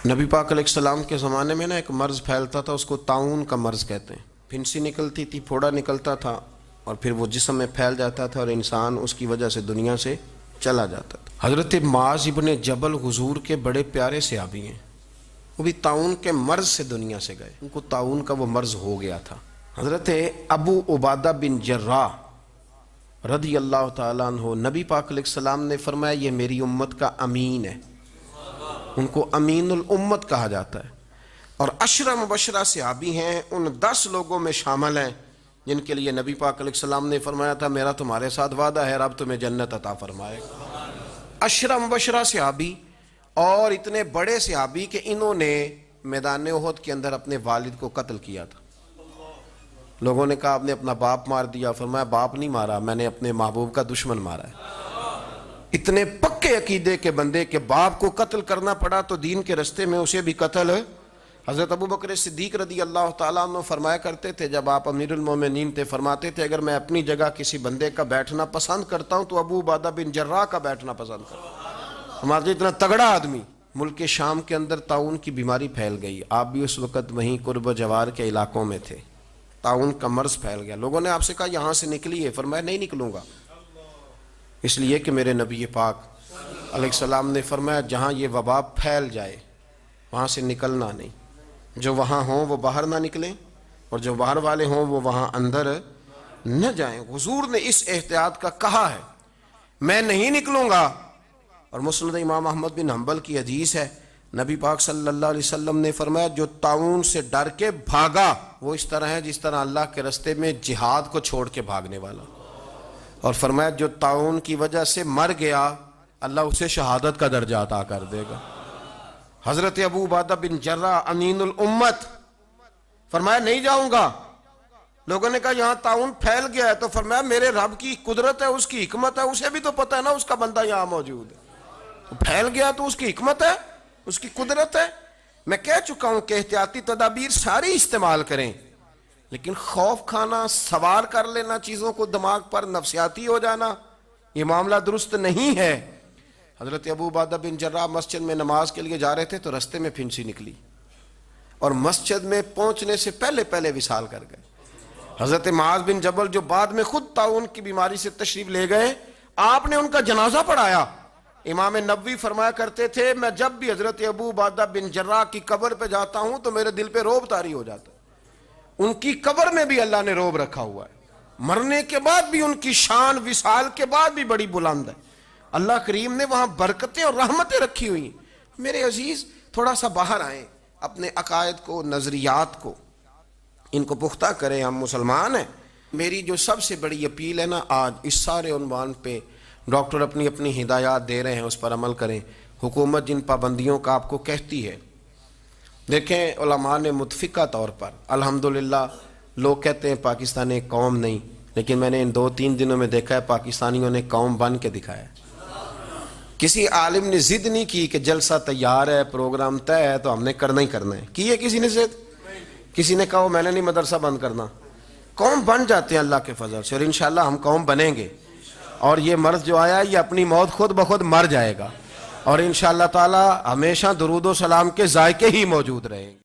نبی پاک علیہ السلام کے زمانے میں ایک مرض پھیلتا تھا، اس کو طاعون کا مرض کہتے ہیں۔ پھنسی نکلتی تھی، پھوڑا نکلتا تھا اور پھر وہ جسم میں پھیل جاتا تھا اور انسان اس کی وجہ سے دنیا سے چلا جاتا تھا۔ حضرت معاذ ابن جبل حضور کے بڑے پیارے صحابی ہیں، وہ بھی طاعون کے مرض سے دنیا سے گئے، ان کو طاعون کا وہ مرض ہو گیا تھا۔ حضرت ابو عبادہ بن جراح رضی اللہ تعالیٰ عنہ، نبی پاک علیہ السلام نے فرمایا یہ میری امت کا امین ہے، ان کو امین الامت کہا جاتا ہے، اور 10 مبشرہ صحابی ہیں، ان 10 لوگوں میں شامل ہیں جن کے لیے نبی پاک علیہ السلام نے فرمایا تھا میرا تمہارے ساتھ وعدہ ہے، رب تمہیں جنت عطا فرمائے گا۔ 10 مبشرہ صحابی اور اتنے بڑے صحابی کہ انہوں نے میدان احد کے اندر اپنے والد کو قتل کیا تھا۔ لوگوں نے کہا آپ نے اپنا باپ مار دیا، فرمایا باپ نہیں مارا، میں نے اپنے محبوب کا دشمن مارا ہے۔ اتنے پکے عقیدے کے بندے کہ باپ کو قتل کرنا پڑا تو دین کے رستے میں اسے بھی قتل۔ حضرت ابو بکر صدیق رضی اللہ تعالیٰ عنہ فرمایا کرتے تھے، جب آپ امیر المومنین تھے، فرماتے تھے اگر میں اپنی جگہ کسی بندے کا بیٹھنا پسند کرتا ہوں تو ابو عبادہ بن جراح کا بیٹھنا پسند کرتا ہوں۔ ہمارے اتنا تگڑا آدمی۔ ملک شام کے اندر طاعون کی بیماری پھیل گئی، آپ بھی اس وقت وہیں قرب و جوار کے علاقوں میں تھے، طاعون کا مرض پھیل گیا۔ لوگوں نے آپ سے کہا یہاں سے نکلیے، فرمایا نہیں نکلوں گا، اس لیے کہ میرے نبی پاک علیہ السلام نے فرمایا جہاں یہ وبا پھیل جائے وہاں سے نکلنا نہیں، جو وہاں ہوں وہ باہر نہ نکلیں اور جو باہر والے ہوں وہ وہاں اندر نہ جائیں۔ حضور نے اس احتیاط کا کہا ہے، میں نہیں نکلوں گا۔ اور مسند امام احمد بن حنبل کی حدیث ہے، نبی پاک صلی اللہ علیہ وسلم نے فرمایا جو طاعون سے ڈر کے بھاگا وہ اس طرح ہے جس طرح اللہ کے رستے میں جہاد کو چھوڑ کے بھاگنے والا، اور فرمایا جو طاعون کی وجہ سے مر گیا اللہ اسے شہادت کا درجہ عطا کر دے گا۔ حضرت ابو عبادہ بن جراح امین الامت، فرمایا نہیں جاؤں گا۔ لوگوں نے کہا یہاں طاعون پھیل گیا ہے، تو فرمایا میرے رب کی قدرت ہے، اس کی حکمت ہے، اسے بھی تو پتہ ہے نا اس کا بندہ یہاں موجود ہے، پھیل گیا تو اس کی حکمت ہے، اس کی قدرت ہے۔ میں کہہ چکا ہوں کہ احتیاطی تدابیر ساری استعمال کریں، لیکن خوف کھانا، سوار کر لینا چیزوں کو دماغ پر، نفسیاتی ہو جانا، یہ معاملہ درست نہیں ہے۔ حضرت ابو عبادہ بن جراح مسجد میں نماز کے لیے جا رہے تھے تو رستے میں پھنسی نکلی اور مسجد میں پہنچنے سے پہلے وصال کر گئے۔ حضرت معاذ بن جبل جو بعد میں خود طاعون کی بیماری سے تشریف لے گئے، آپ نے ان کا جنازہ پڑھایا۔ امام نبوی فرمایا کرتے تھے میں جب بھی حضرت ابو عبادہ بن جراح کی قبر پہ جاتا ہوں تو میرے دل پہ رعب طاری ہو جاتا ہے۔ ان کی قبر میں بھی اللہ نے رعب رکھا ہوا ہے، مرنے کے بعد بھی ان کی شان وصال کے بعد بھی بڑی بلند ہے۔ اللہ کریم نے وہاں برکتیں اور رحمتیں رکھی ہوئی ہیں۔ میرے عزیز تھوڑا سا باہر آئیں، اپنے عقائد کو، نظریات کو، ان کو پختہ کریں، ہم مسلمان ہیں۔ میری جو سب سے بڑی اپیل ہے نا، آج اس سارے عنوان پہ ڈاکٹر اپنی ہدایات دے رہے ہیں، اس پر عمل کریں۔ حکومت جن پابندیوں کا آپ کو کہتی ہے، دیکھیں علماء نے متفقہ طور پر الحمدللہ، لوگ کہتے ہیں پاکستان ایک قوم نہیں، لیکن میں نے ان 2-3 دنوں میں دیکھا ہے پاکستانیوں نے قوم بن کے دکھایا ہے۔ کسی عالم نے ضد نہیں کی کہ جلسہ تیار ہے، پروگرام طے ہے تو ہم نے کرنا ہی کرنا ہے، کی ہے کسی نے ضد؟ کسی نے کہا میں نے نہیں مدرسہ بند کرنا۔ قوم بن جاتے ہیں اللہ کے فضل سے، اور انشاءاللہ ہم قوم بنیں گے، اور یہ مرض جو آیا یہ اپنی موت خود بخود مر جائے گا، اور انشاءاللہ تعالی ہمیشہ درود و سلام کے ذائقے ہی موجود رہیں گے۔